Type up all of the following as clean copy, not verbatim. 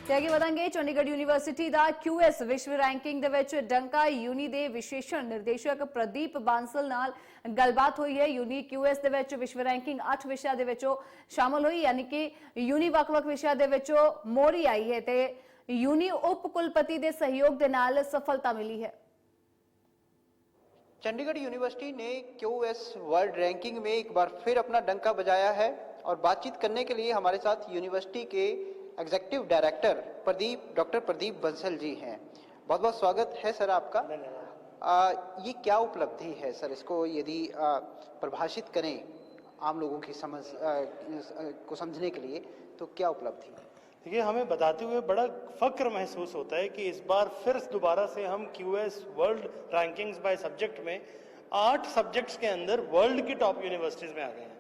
ਤੇ ਅੱਗੇ ਵਧਾਂਗੇ। ਚੰਡੀਗੜ੍ਹ ਯੂਨੀਵਰਸਿਟੀ ਦਾ QS ਵਿਸ਼ਵ ਰੈਂਕਿੰਗ ਦੇ ਵਿੱਚ ਡੰਕਾ ਯੂਨੀ ਦੇ ਵਿਸ਼ੇਸ਼ਣ ਨਿਰਦੇਸ਼ਕ ਪ੍ਰਦੀਪ ਬਾਂਸਲ ਨਾਲ ਗੱਲਬਾਤ ਹੋਈ ਹੈ। ਯੂਨੀ QS ਦੇ ਵਿੱਚ ਵਿਸ਼ਵ ਰੈਂਕਿੰਗ 8 ਵਿਸ਼ਿਆਂ ਦੇ ਵਿੱਚੋਂ ਸ਼ਾਮਲ ਹੋਈ, ਯਾਨੀ ਕਿ ਯੂਨੀ ਵੱਖ-ਵੱਖ ਵਿਸ਼ਿਆਂ ਦੇ ਵਿੱਚੋਂ ਮੋਹਰੀ ਆਈ ਹੈ ਤੇ यूनी उप कुलपति के सहयोग के नाल सफलता मिली है। चंडीगढ़ यूनिवर्सिटी ने QS वर्ल्ड रैंकिंग में एक बार फिर अपना डंका बजाया है और बातचीत करने के लिए हमारे साथ यूनिवर्सिटी के executive director doctor Pradeep Bansal ji हैं। बहुत बहुत स्वागत है सर आपका। ये क्या उपलब्धि है सर, इसको यदि परिभाषित करें आम लोगों की समझ को समझने के लिए तो क्या उपलब्धि है? देखिए, हमें बताते हुए बड़ा फक्र महसूस होता है कि इस बार फिर दोबारा से हम QS world rankings by subject में 8 सब्जेक्ट्स के अंदर वर्ल्ड की टॉप यूनिवर्सिटीज़ में आ गए हैं।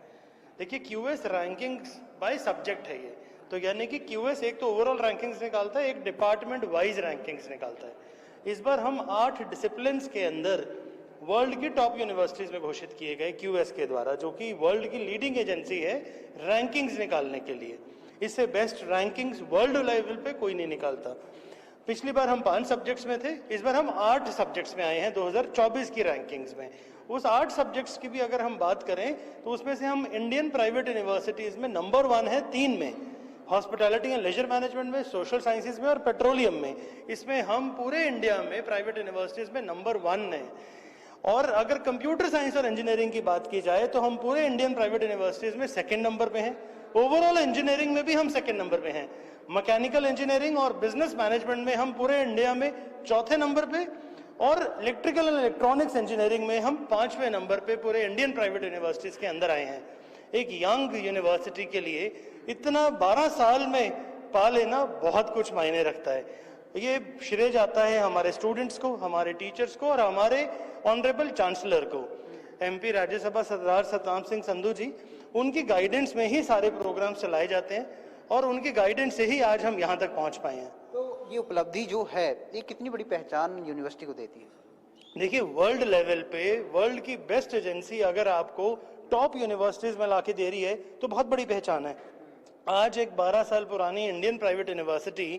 देखिए, QS रैंकिंग्स बाय सब्जेक्ट है ये, तो यानी कि QS एक तो ओवरऑल रैंकिंग्स निकालता है, एक डिपार्टमेंट वाइज रैंकिंग्स निकालता है। इस बार हम 8 डिसिप्लिन्स के अंदर वर्ल्ड की टॉप यूनिवर्सिटीज़ में घोषित किए गए QS के द्वारा, जो कि वर्ल्ड की लीडिंग एजेंसी है रैंकिंग्स निकालने के लिए। इससे बेस्ट रैंकिंग्स वर्ल्ड लेवल पे कोई नहीं निकालता। पिछली बार हम 5 सब्जेक्ट्स में थे, इस बार हम 8 सब्जेक्ट्स में आए हैं 2024 की रैंकिंग्स में। उस 8 सब्जेक्ट्स की भी अगर हम बात करें तो उसमें से हम इंडियन प्राइवेट यूनिवर्सिटीज़ में नंबर 1 है 3 में, हॉस्पिटैलिटी एंड लेजर मैनेजमेंट में, सोशल साइंसेज में और पेट्रोलियम में। इसमें हम पूरे इंडिया में प्राइवेट यूनिवर्सिटीज़ में नंबर 1 हैं। और अगर कंप्यूटर साइंस और इंजीनियरिंग की बात की जाए तो हम पूरे इंडियन प्राइवेट यूनिवर्सिटीज़ में 2nd नंबर पे हैं। ओवरऑल इंजीनियरिंग में भी हम 2nd नंबर पे हैं। मैकेनिकल इंजीनियरिंग और बिजनेस मैनेजमेंट में हम पूरे इंडिया में 4थे नंबर पे, और इलेक्ट्रिकल एंड इलेक्ट्रॉनिक्स इंजीनियरिंग में हम 5वें नंबर पे पूरे इंडियन प्राइवेट यूनिवर्सिटीज़ के अंदर आए हैं। एक यंग यूनिवर्सिटी के लिए इतना 12 साल में पा लेना बहुत कुछ मायने रखता है। ये श्रेय जाता है हमारे स्टूडेंट्स को, हमारे टीचर्स को और हमारे ऑनरेबल चांसलर को, MP राज्यसभा सरदार सतनाम सिंह संधू जी। उनकी गाइडेंस में ही सारे प्रोग्राम चलाए जाते हैं और उनकी गाइडेंस से ही आज हम यहाँ तक पहुँच पाए हैं। तो ये उपलब्धि जो है ये कितनी बड़ी पहचान यूनिवर्सिटी को देती है? देखिए, वर्ल्ड लेवल पे वर्ल्ड की बेस्ट एजेंसी अगर आपको टॉप यूनिवर्सिटीज में लाके दे रही है तो बहुत बड़ी पहचान है। आज एक 12 साल पुरानी इंडियन प्राइवेट यूनिवर्सिटी,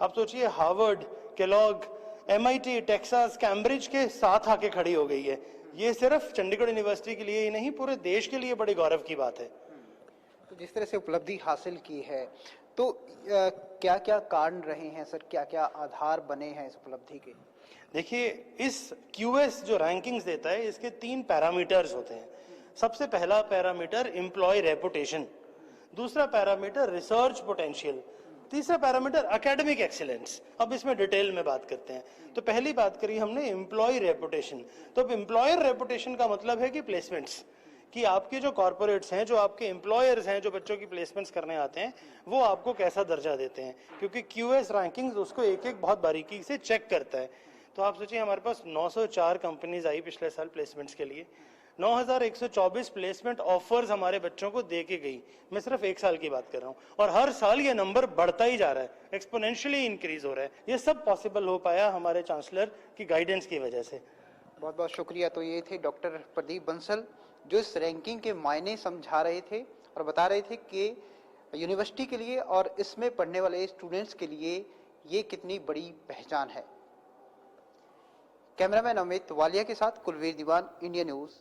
आप सोचिए, Harvard, Kellogg, MIT, Texas, Cambridge के साथ आके खड़ी हो गई है। ये सिर्फ चंडीगढ़ यूनिवर्सिटी के लिए ही नहीं, पूरे देश के लिए बड़ी गौरव की बात है। तो जिस तरह से उपलब्धि हासिल की है तो क्या क्या कारण रहे हैं सर, क्या क्या आधार बने हैं इस उपलब्धि के? देखिए, इस QS जो रैंकिंग्स देता है इसके 3 पैरामीटर्स होते हैं। सबसे पहला पैरामीटर एम्प्लॉय रेपुटेशन, दूसरा पैरामीटर रिसर्च पोटेंशियल, तीसरा पैरामीटर एकेडमिक एक्सीलेंस। अब इसमें डिटेल में बात करते हैं। तो पहली बात करी हमने एम्प्लॉय रेपुटेशन। तो अब एम्प्लॉयर रेपुटेशन का मतलब है कि प्लेसमेंट्स, कि आपके जो कॉर्पोरेट्स हैं, जो आपके एम्प्लॉयर्स हैं, जो बच्चों की प्लेसमेंट्स करने आते हैं, वो आपको कैसा दर्जा देते हैं, क्योंकि QS रैंकिंग्स उसको एक एक बहुत बारीकी से चेक करता है। तो आप सोचिए, हमारे पास 904 कंपनीज आई पिछले साल प्लेसमेंट्स के लिए, 9124 प्लेसमेंट ऑफर्स हमारे बच्चों को दे के गई। मैं सिर्फ 1 साल की बात कर रहा हूँ, और हर साल ये नंबर बढ़ता ही जा रहा है, एक्सपोनेंशियली इंक्रीज हो रहा है। ये सब पॉसिबल हो पाया हमारे चांसलर की गाइडेंस की वजह से। बहुत बहुत शुक्रिया। तो ये थे डॉक्टर प्रदीप बंसल, जो इस रैंकिंग के मायने समझा रहे थे और बता रहे थे कि यूनिवर्सिटी के लिए और इसमें पढ़ने वाले स्टूडेंट्स के लिए ये कितनी बड़ी पहचान है। कैमरामैन अमित वालिया के साथ कुलवीर दीवान, इंडिया न्यूज़।